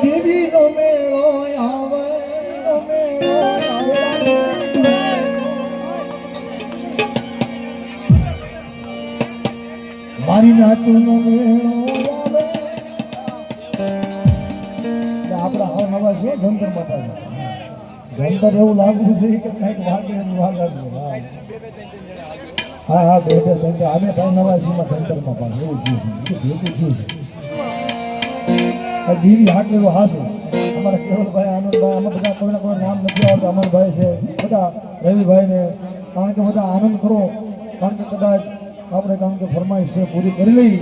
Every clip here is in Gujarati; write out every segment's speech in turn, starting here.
દેવીનો મેળો આવે મારી નાતનો મેળો આવે આપણા હાવ નવા છે જંતર બાપા જંતર એવું લાગવું છે કે કંઈક વાગે વાગાડવું હા હા બે ત્રણ અમે ભાઈ નવાસીમાં જંતરમાં પાછું એવું છે ભેગું છે દીવી હાકેલો હાસે અમારા કેવલભાઈ આનંદભાઈ અમે બધા કોઈના કોઈ નામ નથી આવતા અમરભાઈ છે બધા રવિભાઈને કારણ કે બધા આનંદ કરો કારણ કે કદાચ આપણે કારણ કે ફરમાઈશ છે પૂરી કરી લઈ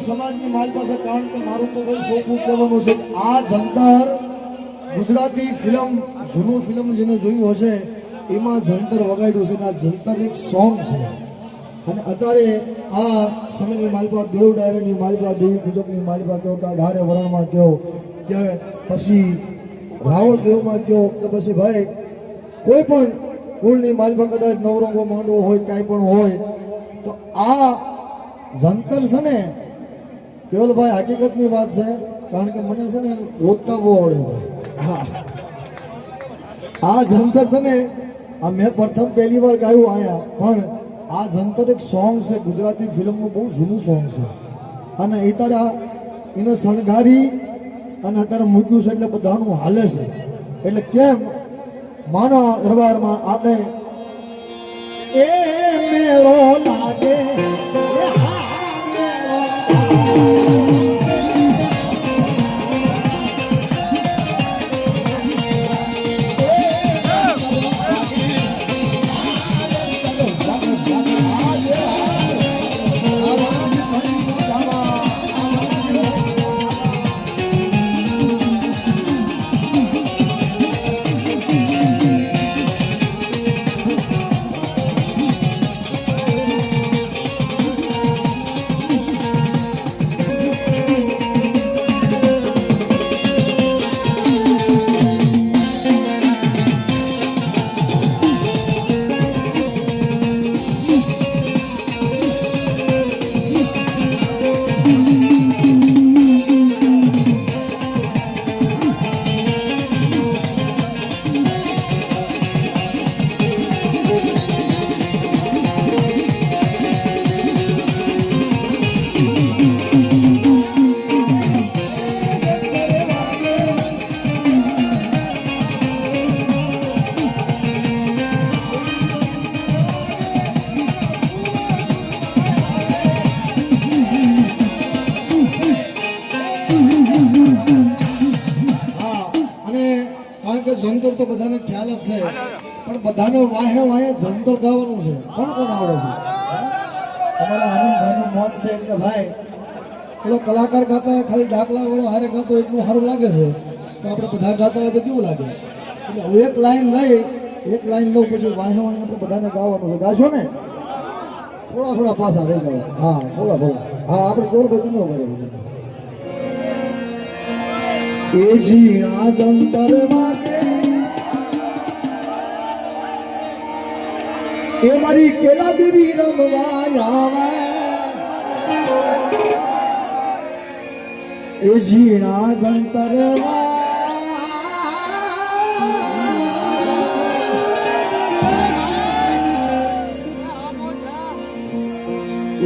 સમાજની મારી પાસે કારણ કે મારું તો ભાઈ શોખ કહેવાનું છે આ જંતર ગુજરાતી ફિલ્મ જૂનું ફિલ્મ જેને જોયું હશે એમાં જંતર વગાડ્યું છે આ જંતર એક સોંગ છે અને અત્યારે આ સમયની માલપા દેવ ડાયરાની માલપા દેવી પૂજકની માલપા કહો કે ઢારે વરણમાં કહો કે પછી રાવલ દેવમાં કયો કે પછી ભાઈ કોઈ પણ કુળની માલમાં કદાચ નવરંગો માંડવો હોય કાંઈ પણ હોય તો આ જંતર છે ને કેવલભાઈ હકીકતની વાત છે, કારણ કે મને છે ને ગોતતા બહુ આવડે છે. હા, આ જંતર છે ને આ મેં પ્રથમ પહેલી વાર ગાયું આયા, પણ આ જંતર એક સોંગ છે, ગુજરાતી ફિલ્મનું બહુ જૂનું સોંગ છે અને એ તારા એને શણગારી અને અત્યારે મૂક્યું છે એટલે બધાનું હાલે છે. એટલે કેમ માના દરબારમાં આપણે એ મેળો લાગે જંતર તો બધાને ખ્યાલ જ છે, પણ બધાને વાહે વાહે જંતર ગાવાનું છે. કોણ કોણ આવડે છે? તમારા આનંદભાઈનું મોત છે એટલે ભાઈ પેલો કલાકાર ગાતા હોય ખાલી દાખલા વાળો હારે ગાતો એટલું સારું લાગે છે, તો આપણે બધા ગાતા હોય તો કેવું લાગે? એટલે હું એક લાઈન લઉં પછી વાહે વાહે આપણે બધાને ગાવાનું છે. ગાશો ને? થોડા પાછા રહી જાવ. હા, થોડા. હા, આપણે ગોળભાઈ તમે કરે એ જીણા જંતર માટે એ મારી કેલા દેવી રમવા આવે એ જીણા જંતર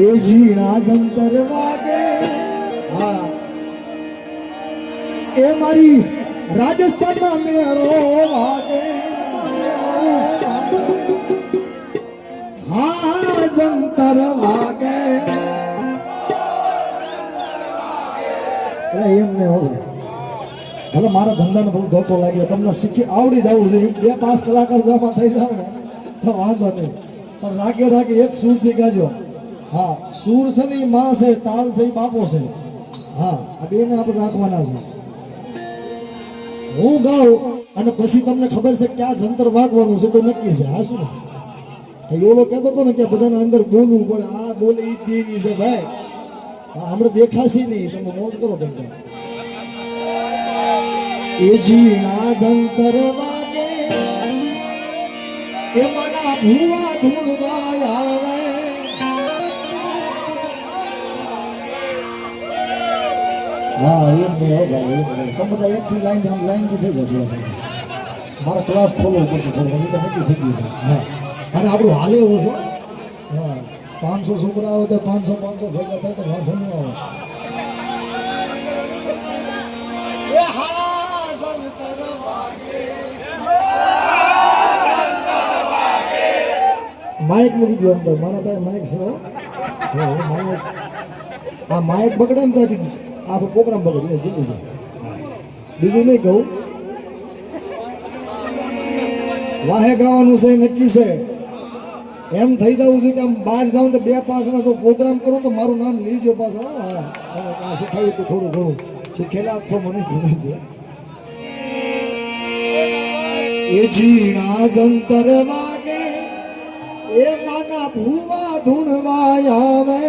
એ જીણા જંતર વાગે. હા, એ મારી રાજસ્થાનમાં મેળો વાગે. હા, જંતર વાગે. એમને હવે ભલે મારા ધંધાને બહુ ધોકો લાગ્યો, તમને શીખી આવડી જવું છે. 2-5 કલાકાર જમા થઈ જાવ ને તો વાંધો નહીં, પણ રાગે એક સૂરથી ગાજો. હા, સૂર છે ને માં છે, તાલ છે બાપો છે. હા, આ બેને આપણે રાખવાના છે. હું ગાઉં અને પછી તમને ખબર છે ક્યાં જંતર વાગવાનું છે તો નક્કી છે. હા, શું એવડો કહેતો હતો ને કે બધાને અંદર બોલવું પડે, આ બોલે ઈ દેવી છે ભાઈ. હા, હમણાં દેખાશે નહીં, તમે મોજ કરો. તમે એ જીણા જંતર વાગે એ મારા ભૂવા ધૂળવા આવે. હા, એમ નહીં ભાઈ, એમ નહીં. તમે બધા એકથી લાઈનથી થઈ જાવ. થોડા મારા ક્લાસ ખોલવો પડશે થોડું, તો નક્કી થઈ ગયું છે. હા, અને આપણું હાલે એવું છે. હા, 500 છોકરા આવે તો 500 ભેગા થાય તો વાંધો ન આવે. માઇક મૂકી દો અંદર, મારા પાસે માઇક છે. માઇક આ માઇક બગડે ને ત્યાંથી આખો પ્રોગ્રામ બગડે જેવું છે. બીજું નહીં કહું, વાહે ગાવાનું છે નક્કી છે. એમ થઈ જવું છે કે આમ બહાર જાઉં તો 2-5 જો પ્રોગ્રામ કરું તો મારું નામ લીજો પાછા. હા, શીખાવ્યું તો થોડું ઘણું શીખેલા છો મને ખબર છે. એ જીણા જંતર વાગે એ માના ભૂવા ધૂણવા આવે.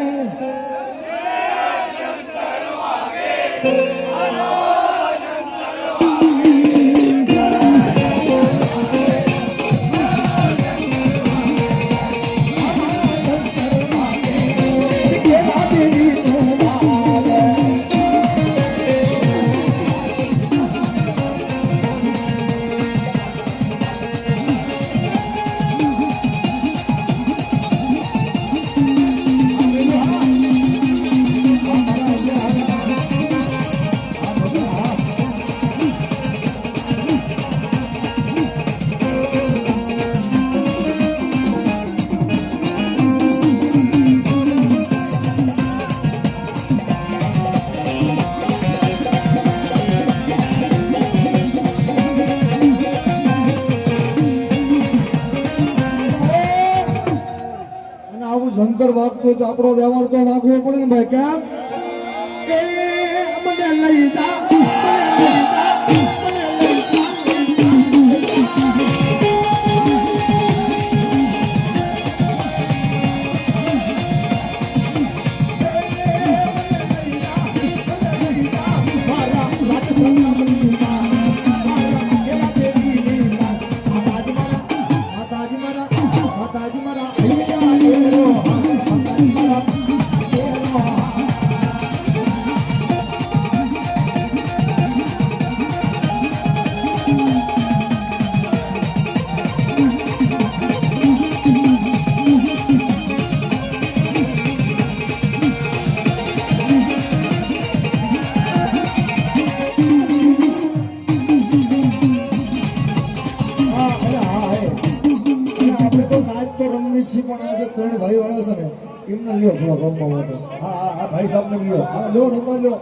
શંકર વાગતો હોય તો આપણો વ્યવહાર તો વાગવો પડે ને ભાઈ. કેમ? એ મને લઈ જા, મને લઈ જા, મને લઈ જા, મારા રાજસ્થાનના મંદિરમાં પણ આજે ત્રણ ભાઈઓ આવ્યો છે ને એમને લ્યો થોડા રમવા માટે. હા હા હા ભાઈ સાહેબ ને લ્યો. હા લ્યો રમવા લ્યો.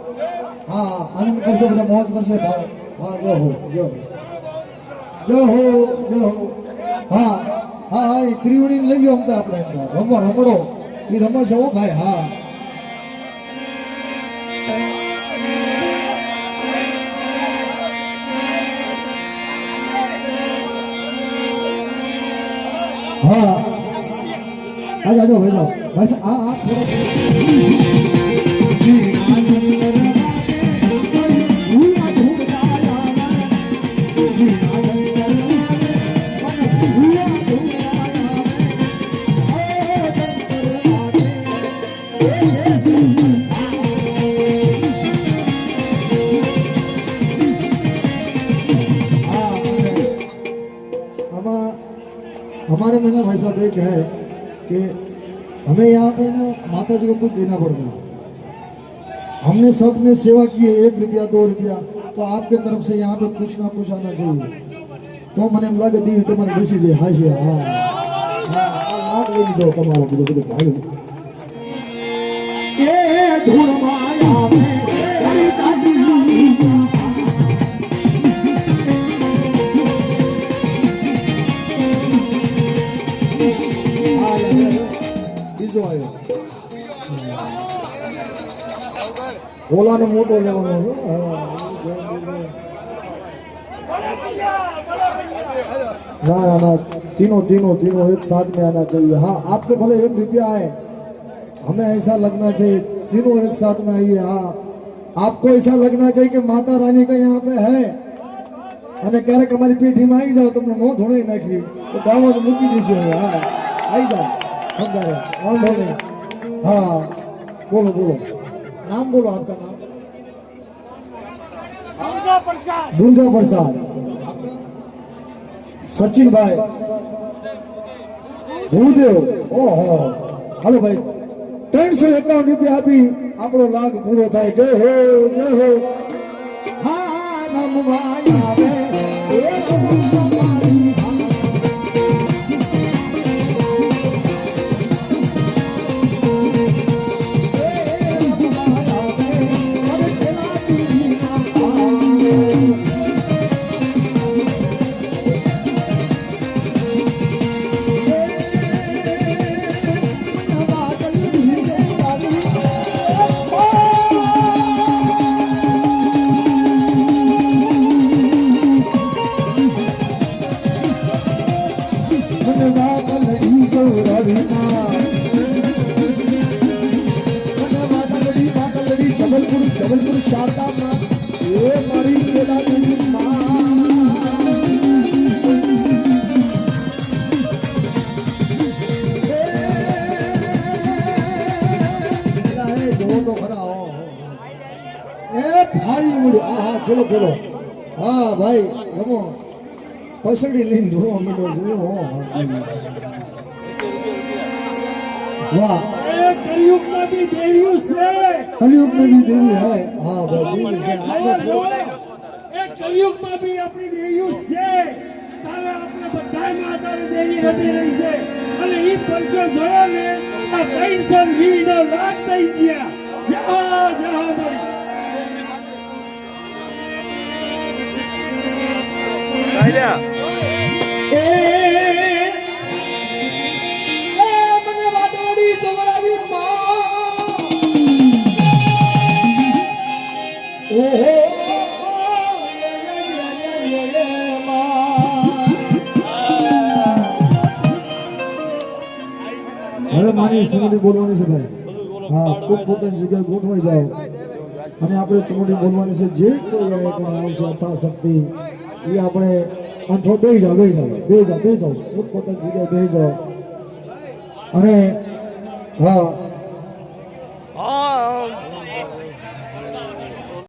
હા આનંદ કરશે, બધા મોજ કરશે ભાઈ. હા જો હો જો જો હો જો હો. હા હા હા એ ત્રિવેણી લઈ લ્યો. અમતા આપણે રમવા રમડો એ રમે છે હો ભાઈ. હા હા आ जाओ भाई साहब बस आ हमारे में ना भाई साहब एक है कि हमें यहाँ पे ना माता जी को कुछ देना पड़ता है. हमने सबने सेवा की है, 1 रुपया 2 रुपया, तो आपके तरफ से यहाँ पे कुछ ना कुछ आना चाहिए. तो मैंने लगे दी तो मैंने बेसी से हाँ से हाँ हाँ लाख ले लीधो कमाओ कीधो બધું ભાઈ એ ધૂળ માયા મે તારી દાદી બીજો આવ્યો ઓલાનો મોટો લેવાનો છે. ना ना ना तीनों तीनों तीनों एक साथ में आना चाहिए. हाँ आपके भले 1 रुपया आए, हमें ऐसा लगना चाहिए तीनों एक साथ में आइए. हाँ आपको ऐसा लगना चाहिए कि माता रानी का यहाँ पे है. અને ક્યારેક અમારી પેઢીમાં આવી જાઓ તમને નો ધોણી નાખી તો દાવત મૂકી દેશો. હા આવી જાઓ સમજાવે વાંધો નહીં. हाँ बोलो बोलो नाम बोलो आपका नाम. दुर्गा प्रसाद. सचिन भाई ભૂદેવ. ઓહો હાલો ભાઈ 351 રૂપિયા આપી આપણો લાગ પૂરો થાય. જય હો જય હો. હા નમવાય આવે એ નમવાય जबलपुर शारदा मां ये मारी केला देवी मां जो तो खरा हो ए भाई मुड़ी आहा खेलो खेलो. हाँ भाई रमो पसड़ी लीन दो मिनट जो हो. वाह कलयुग में भी देवियों से कलयुग में भी देवी है. हाँ भाई देवी से कलयुग में भी अपनी देवियों से तारे अपने बधाई माता री देवी रमी रही से અને ઈ પરચો જોયો ને આ 320 નો લાખ થઈ ગયા. જા જા મારી કાયલા એ મને વાટવાડી ચવડા ઓહો હવે મારી ચૂંટણી બોલવાની છે ભાઈ હા પોતપોતાની જગ્યાએ ગોઠવાઈ જાઓ અને આપણે ચૂંટણી બોલવાની છે જે કોઈ આવશે યથાશક્તિ એ આપણે અંઠો બે જાઓ પોતપોતાની જગ્યાએ બે જાઓ અને હા